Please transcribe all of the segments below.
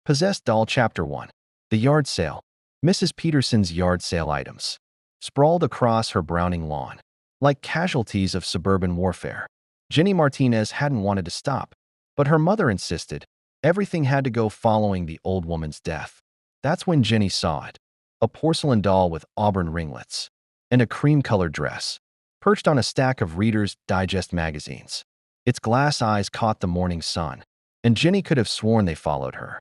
Possessed Doll Chapter 1. The Yard Sale. Mrs. Peterson's yard sale items sprawled across her Browning lawn, like casualties of suburban warfare. Jenny Martinez hadn't wanted to stop, but her mother insisted. Everything had to go following the old woman's death. That's when Jenny saw it. A porcelain doll with auburn ringlets and a cream-colored dress, perched on a stack of Reader's Digest magazines. Its glass eyes caught the morning sun, and Jenny could have sworn they followed her.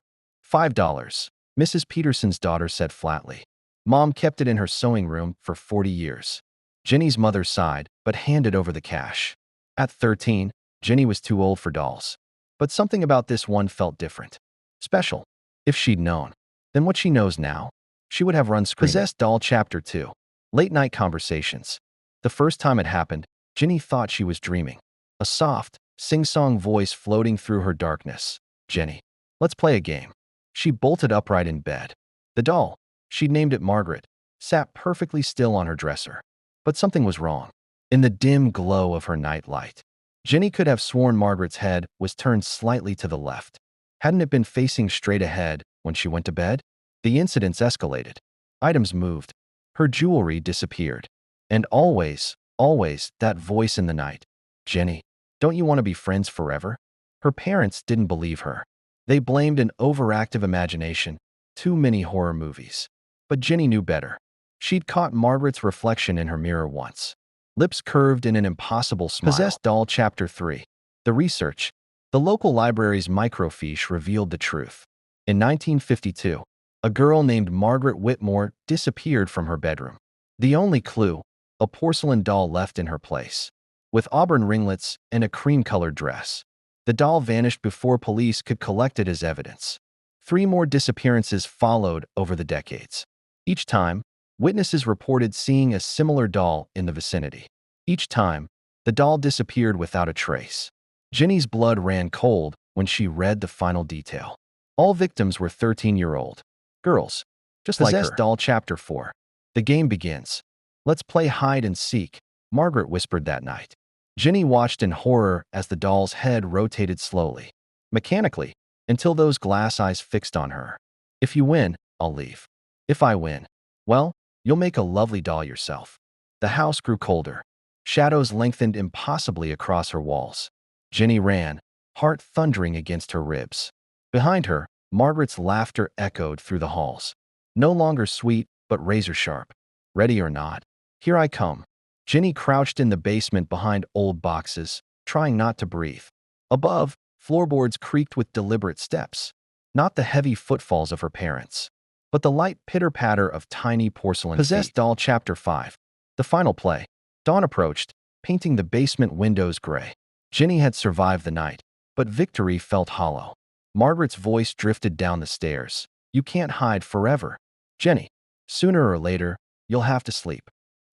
$5, Mrs. Peterson's daughter said flatly. Mom kept it in her sewing room for 40 years. Jenny's mother sighed, but handed over the cash. At 13, Jenny was too old for dolls. But something about this one felt different. Special. If she'd known, then what she knows now, she would have run screaming. Possessed Doll Chapter 2. Late-night conversations. The first time it happened, Jenny thought she was dreaming. A soft, sing-song voice floating through her darkness. Jenny, let's play a game. She bolted upright in bed. The doll, she'd named it Margaret, sat perfectly still on her dresser. But something was wrong. In the dim glow of her night light, Jenny could have sworn Margaret's head was turned slightly to the left. Hadn't it been facing straight ahead when she went to bed? The incidents escalated. Items moved. Her jewelry disappeared. And always, that voice in the night. Jenny, don't you want to be friends forever? Her parents didn't believe her. They blamed an overactive imagination, too many horror movies. But Jenny knew better. She'd caught Margaret's reflection in her mirror once. Lips curved in an impossible smile. Possessed Doll Chapter 3. The research. The local library's microfiche revealed the truth. In 1952, a girl named Margaret Whitmore disappeared from her bedroom. The only clue, a porcelain doll left in her place, with auburn ringlets and a cream-colored dress. The doll vanished before police could collect it as evidence. 3 more disappearances followed over the decades. Each time, witnesses reported seeing a similar doll in the vicinity. Each time, the doll disappeared without a trace. Jenny's blood ran cold when she read the final detail. All victims were 13-year-old girls, just like her. Possessed Doll Chapter 4. The game begins. Let's play hide and seek, Margaret whispered that night. Jenny watched in horror as the doll's head rotated slowly, mechanically, until those glass eyes fixed on her. If you win, I'll leave. If I win, well, you'll make a lovely doll yourself. The house grew colder. Shadows lengthened impossibly across her walls. Jenny ran, heart thundering against her ribs. Behind her, Margaret's laughter echoed through the halls. No longer sweet, but razor-sharp. Ready or not, here I come. Jenny crouched in the basement behind old boxes, trying not to breathe. Above, floorboards creaked with deliberate steps. Not the heavy footfalls of her parents, but the light pitter-patter of tiny porcelain feet. Possessed Doll Chapter 5. The final play. Dawn approached, painting the basement windows gray. Jenny had survived the night, but victory felt hollow. Margaret's voice drifted down the stairs. You can't hide forever. Jenny, sooner or later, you'll have to sleep.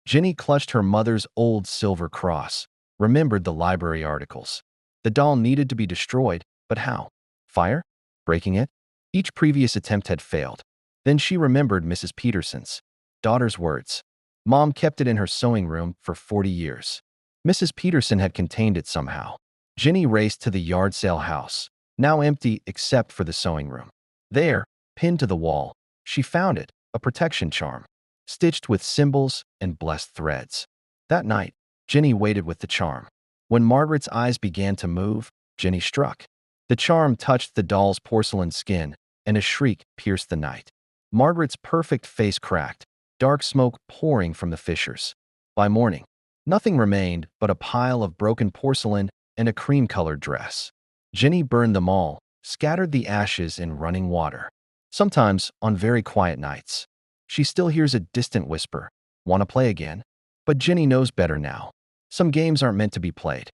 Jenny clutched her mother's old silver cross, remembered the library articles. The doll needed to be destroyed, but how? Fire? Breaking it? Each previous attempt had failed. Then she remembered Mrs. Peterson's daughter's words. Mom kept it in her sewing room for 40 years. Mrs. Peterson had contained it somehow. Jenny raced to the yard sale house, now empty except for the sewing room. There, pinned to the wall, she found it, a protection charm, stitched with symbols and blessed threads. That night, Jenny waited with the charm. When Margaret's eyes began to move, Jenny struck. The charm touched the doll's porcelain skin, and a shriek pierced the night. Margaret's perfect face cracked, dark smoke pouring from the fissures. By morning, nothing remained but a pile of broken porcelain and a cream-colored dress. Jenny burned them all, scattered the ashes in running water. Sometimes, on very quiet nights, she still hears a distant whisper, "Want to play again?" But Jenny knows better now. Some games aren't meant to be played.